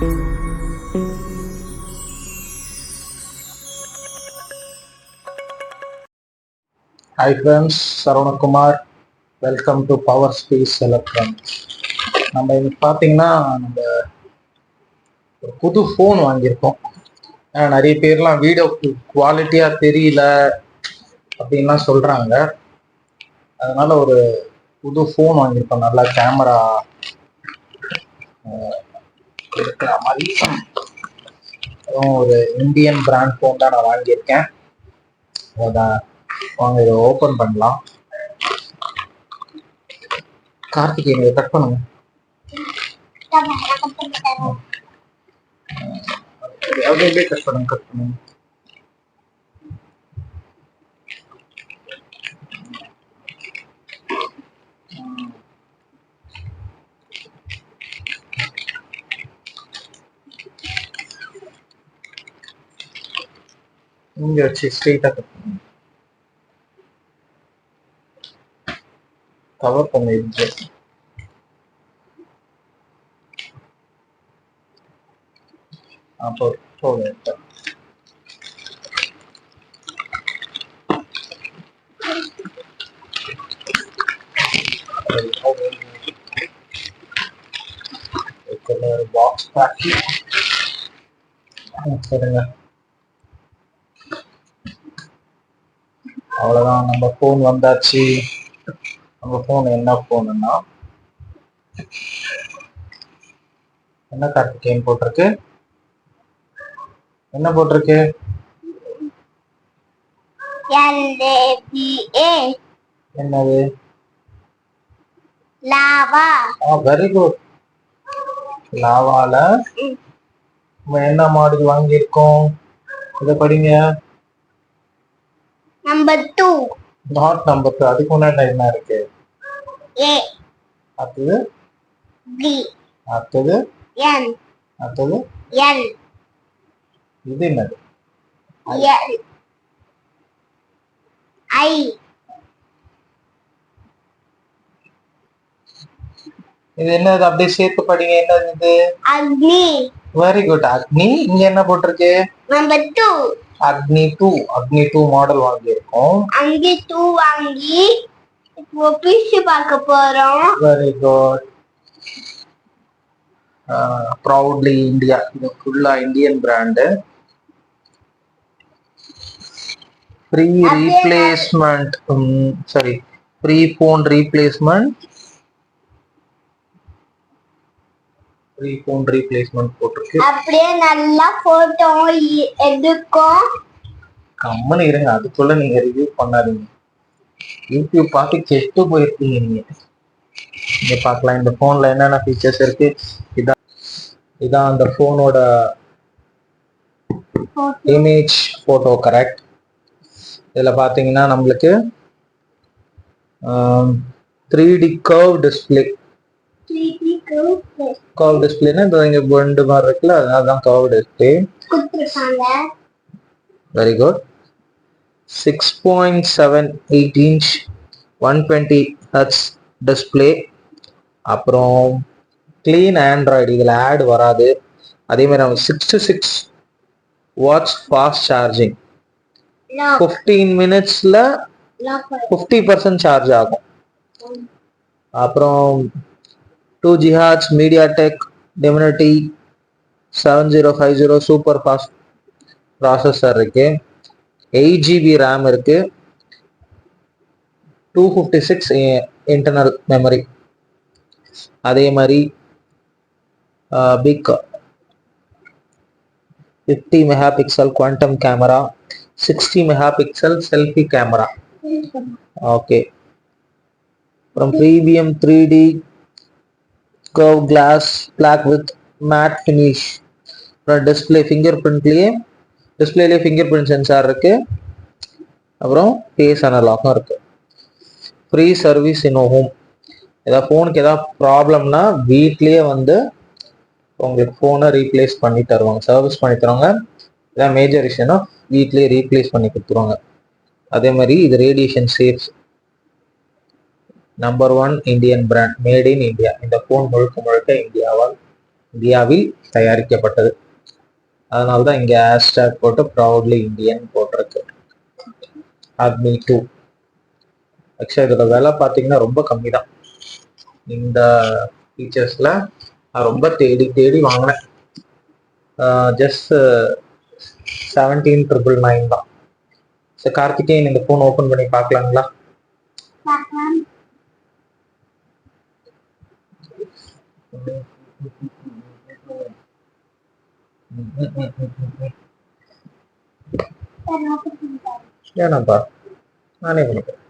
Hi friends, Sarvanakumar. Welcome to Power Space Electronics. நம்ம இன்னைக்கு பார்த்தீங்கன்னா நம்ம ஒரு புது ஃபோன் வாங்கியிருக்கோம். நிறைய பேர்லாம் வீடியோ குவாலிட்டியாக தெரியல அப்படின்லாம் சொல்கிறாங்க. அதனால ஒரு புது ஃபோன் வாங்கியிருக்கோம். நல்லா கேமரா இருக்கிற மாதிரி ஒரு இந்தியன் பிராண்ட் ஃபோன் தான் நான் வாங்கியிருக்கேன். அதான் வாங்க இதை ஓப்பன் பண்ணலாம். கார்த்திகை நீங்க கட் பண்ணுங்க. அப்படியே கட் பண்ணுங்க. இங்க வச்சு ஸ்ட்ரெயிட்டா கட் பண்ணுங்க. கவர் பண்ணிடுச்சு. அப்போ பாக்ஸ் பேக்கிங் சரிங்க. அவ்வளவுதான், நம்ம போன் வந்தாச்சு. நம்ம போன் என்ன போனுன்னா என்ன கார்த்திகேயன் போட்டிருக்கு? என்ன போட்டிருக்கு? என்னது? லாவா. Very good. லாவால நம்ம என்ன மாடல் வாங்கியிருக்கோம்? இதை படிங்க. நம்பர் 2. Not number 2. அதுக்கு முன்னாடி என்ன இருக்கு? ஏ. அடுத்தது பி. அடுத்தது என். அடுத்தது எல். இது என்னது? எல். ஐ. இது என்னது? அப்படியே சேர்த்து படிங்க. என்னது இது? அக்னி. Very good. அக்னி. இங்க என்ன போட்டிருக்கு? நம்பர் 2. agni2. agni2 மாடல் வாங்கியிருக்கோம். agni2 வாங்கி இப்போ பிரிச்சு பார்க்க போறோம். Very good. Proudly India. இது ஃபுல்லா Indian brand. Free replacement, sorry, free phone replacement. Free phone replacement போட்டிருக்கு. அப்படியே நல்லா போட்டோ எடுக்கும். கம்மனு இருங்க, அதுக்குள்ள நீங்க ரிவ்யூ பண்ணாதீங்க. யூடியூப் பார்த்து கெட்டு போயிருக்கீங்க நீங்க. இங்க பார்க்கலாம் இந்த போன்ல என்னென்ன ஃபீச்சர்ஸ் இருக்கு. இதான் அந்த போனோட இமேஜ் போட்டோ கரெக்ட். இதுல பாத்தீங்கன்னா நம்மளுக்கு 3D curve display. 3D curve டிஸ்பிளேனா இங்க பெண்ட் மாதிரி இருக்குல்ல, அதான் கர்வ் டிஸ்பிளே கொடுத்திருக்காங்க. Very good. 6.78 inch 120 Hz display. அப்புறம் கிளீன் ஆண்ட்ராய்டு, இதுல ஆட் வராது. அதே மாதிரி நம்ம 66 வாட்ஸ் ஃபாஸ்ட் சார்ஜிங். 15 minutesல 50% சார்ஜ் ஆகும். அப்புறம் 2 GHz MediaTek Dimensity 7050 super fast processor இருக்கு. 8 GB RAM இருக்கு. 256 இன்டர்னல் மெமரி. அதே மாதிரி big 50 megapixel quantum camera, 60 megapixel selfie camera. Okay. அப்புறம் premium 3D curve glass black with matte finish. அப்புறம் டிஸ்பிளே டிஸ்பிளேலேயே finger print sensor இருக்கு. அப்புறம் ஃபேஸ் அனலாகும் இருக்கு. Free service in home. ஏதாவது ஃபோனுக்கு ஏதாவது ப்ராப்ளம்னா வீட்லேயே வந்து உங்களுக்கு ஃபோனை ரீப்ளேஸ் பண்ணி தருவாங்க, சர்வீஸ் பண்ணி தருவாங்க. ஏதாவது மேஜர் இஷ்யூனா வீட்லேயே ரீப்ளேஸ் பண்ணி கொடுத்துருவாங்க. அதே மாதிரி இது radiation safe. Number 1 Indian brand, made in India. இந்த ஃபோன் முழுக்க முழுக்க இந்தியாவால் இந்தியாவில் தயாரிக்கப்பட்டது. அதனால தான் இங்க ஹேஷ்டேக் போட்டு ப்ரௌட்லி இந்தியன் போட்டிருக்கு. agni2. ஆக்சுவலா இதோட விலை பார்த்தீங்கன்னா ரொம்ப கம்மி தான். இந்த ஃபீச்சர்ஸ்ல நான் ரொம்ப தேடி தேடி வாங்கினேன். ஜஸ்ட் 17,999 தான். சரி கார்த்திகேயன், இந்த ஃபோன் ஓப்பன் பண்ணி பார்க்கலாங்களா? பார்க்கலாம். சரி, open பண்ணிட்டாரு. ஏன்னாப்பா நானே பண்ணிக்கிறேன்.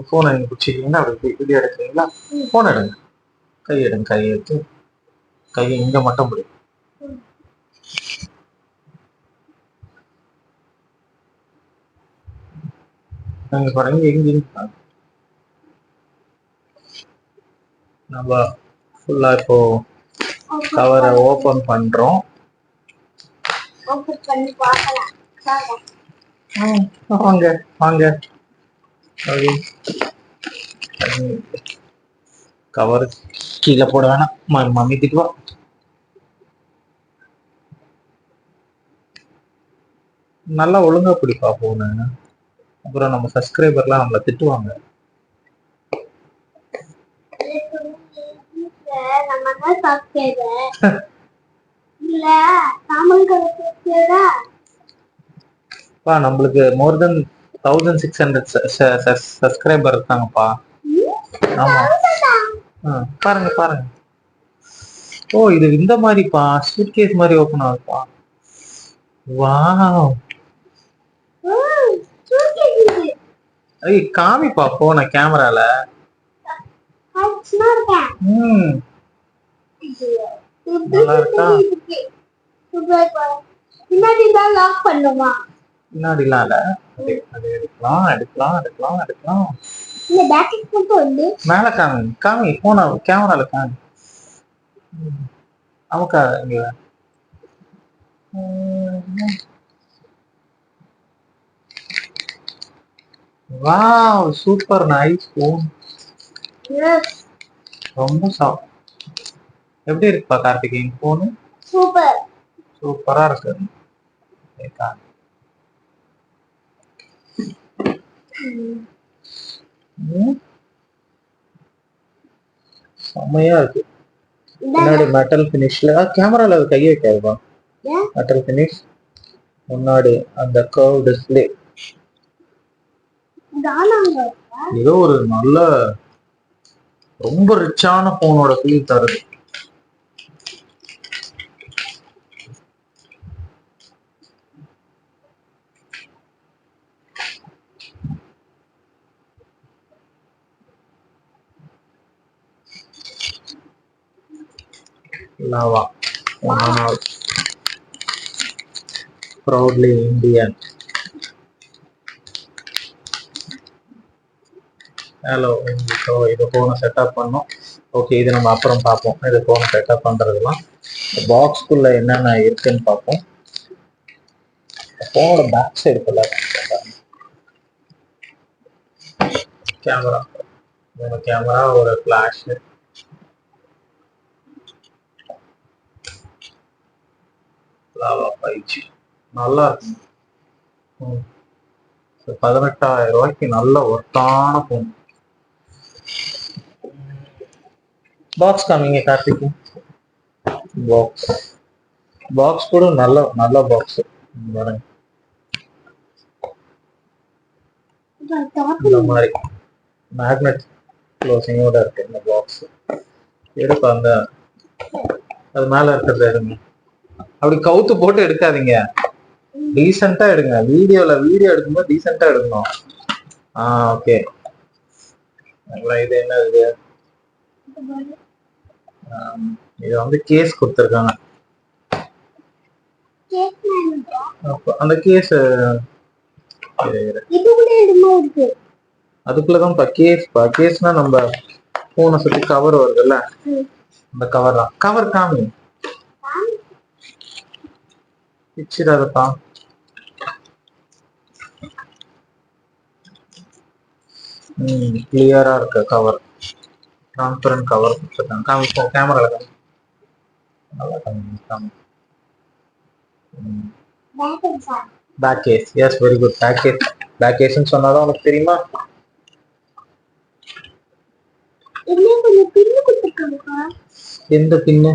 ஃபோனை நீங்கள் பிடிச்சிக்கிங்கன்னா அப்படி வீடியோ எடுக்கிறீங்களா? ஃபோன் எடுங்க, கை எடுங்க, கை எடுத்து கையை இங்கே மட்டும் பிடிக்கும். நீங்கள் பாருங்க எங்கேயும் நம்ம ஃபுல்லாக இப்போ கவரை ஓப்பன் பண்ணுறோம். ஓப்பன் பண்ணி பார்க்கலாம். வாங்க வாங்க. கவர் கீழே போட வேணாம், மம்மி திட்டுவா. நல்லா ஒழுங்கா பிடிப்பா போன, அப்புறம் நம்ம சப்ஸ்கிரைபர்லாம் நம்மளை திட்டுவாங்க. நம்ம தான் சப்ஸ்கிரைபர் இல்ல தமிழ் பா நம்மளுக்கு மோர் தென் 1600 சப்ஸ்கிரைபர் இருக்காங்கப்பா. ஆமா, பாருங்க பாருங்க. ஓ இது இந்த மாதிரிப்பா, சூட்கேஸ் மாதிரி ஓபன் ஆகுதுப்பா. வாவ். ஐய் காமிப்பா போன கேமரால. நல்லா இருக்கா? பின்னாடி தான் லாக் பண்ணுமா? பின்னாடிலாம் இல்ல, அது எடுக்கலாம் எடுக்கலாம் எடுக்கலாம் எடுக்கலாம். இல்ல பேக்கெட் மட்டும் வந்து மேல காமி காமி, போன கேமரால காமி. நமக்கா இங்க வாவ் சூப்பர் நைஸ் ஃபோன். ரொம்ப சாஃப்ட். எப்படி இருக்குப்பா கார்த்திகேயன் ஃபோனு? சூப்பர் சூப்பரா இருக்கு. செம்மையா இருக்கு. முன்னாடி மெட்டல் ஃபினிஷ்ல, கேமரால அது கையை வைக்காதுப்பா. மெட்டல் ஃபினிஷ், முன்னாடி அந்த கர்வ் டிஸ்ப்ளே. ஏதோ ஒரு நல்ல ரொம்ப ரிச்சான போனோட ஃபீல் தருது. Lava proudly Indian. Hello, so இது ஃபோனை செட்டப் பண்ணோம். ஓகே, இது நம்ம அப்புறம் பார்ப்போம். இது ஃபோனை செட்டப் பண்ணுறதுலாம் பாக்ஸ்குள்ளே என்னென்ன இருக்குன்னு பார்ப்போம். ஃபோனோட பேக் சைடு ஃபுல்லாக கேமரா, 3 கேமரா, ஒரு ஃப்ளாஷ், லாவா 5G. நல்லா இருக்கும். 18,000 ரூபாய்க்கு நல்ல ஒர்த்தான ஃபோன். பாக்ஸ் காமிங்க கார்த்திக். பாக்ஸ் கூட நல்ல நல்ல பாக்ஸ். இந்த மாதிரி மேக்னெட் க்ளோசிங்கோட இருக்கு இந்த பாக்ஸ். எடுப்பா, அந்த அது மேல இருக்கிறது எடுங்க. அப்படி கவுத்து போட்டு எடுக்காதீங்க, டீசெண்டா எடுங்க. வீடியோ எடுக்கும்போது டீசெண்டா எடுக்கணும். ஓகே. இது என்ன இது? இது வந்து கேஸ் கொடுத்துருக்காங்க. அந்த கேஸ் அதுக்குள்ளதான் கேஸ்னா நம்ம போனை சுத்தி கவர் வருதுல்ல, அந்த கவர் தான். கவர் காமி பிச்சிடாதப்பா. கிளியரா இருக்கு கவர். டிரான்ஸ்பரண்ட் கவர் கொடுத்துருக்காங்க. காமிப்போம் கேமரால நல்லா காமி. Back case, yes very good. Back கேஸ்ன்னு சொன்னாதான் உனக்கு தெரியுமா? எந்த பின்னு?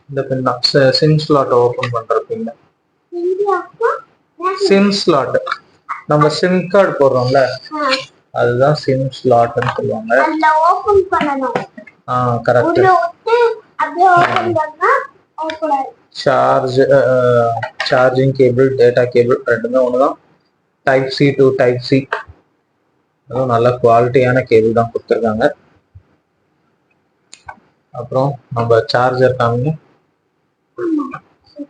இந்த பின் தான் சிம் ஸ்லாட் ஓபன் பண்ற பின்னு. சிம் ஸ்லாட் நம்ம சிம் கார்டு போடுறோம்ல, அதுதான் சிம் ஸ்லாட்னு சொல்லுவாங்க. அதுல ஓபன் பண்ணனும். கரெக்ட். அப்படியே ஓபன் பண்ணா open. Charging cable, data cable ரெண்டுமே ஒண்ணுதான். Type C to type C. அதுவும் நல்ல குவாலிட்டியான கேபிள் தான் கொடுத்துருக்காங்க. அப்புறம் நம்ம சார்ஜர் காமிங்க.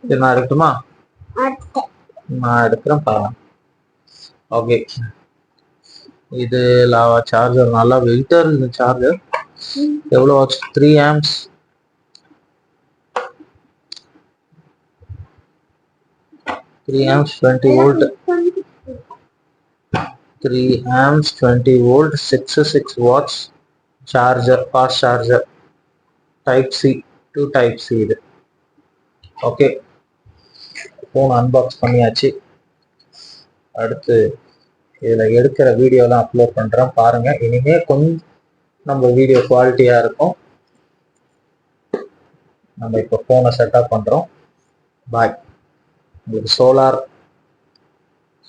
இது நான் எடுக்கட்டுமா? நான் எடுக்கிறேன் பாருங்க. ஓகே, இது லாவா சார்ஜர். நல்லா வெயிட்டா இருக்கு சார்ஜர். எவ்வளோ ஆச்சு? 3 amps. 3 amps 20 volt. 3 amps 20 volt 66 watts charger, fast charger, type C to type C இது. ஓகே, ஃபோன் அன்பாக்ஸ் பண்ணியாச்சு. அடுத்து இதில் எடுக்கிற வீடியோலாம் அப்லோட் பண்ணுறேன் பாருங்க. இனிமே கொஞ்சம் நம்ம வீடியோ குவாலிட்டியாக இருக்கும். நம்ம இப்போ ஃபோனை செட்டப் பண்ணுறோம். பாய். உங்களுக்கு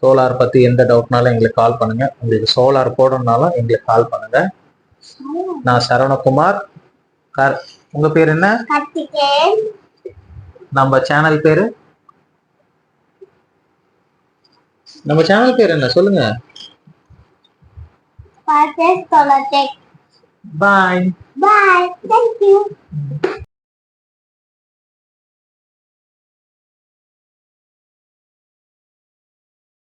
சோலார் பற்றி எந்த டவுட்னாலும் எங்களுக்கு கால் பண்ணுங்க. உங்களுக்கு சோலார் போடணும்னாலும் எங்களுக்கு கால் பண்ணுங்க. நான் சரவணகுமார். உங்க பேர் என்ன? நம்ம சேனல் பேரு என்ன சொல்லுங்க? Bye. Bye. Thank you.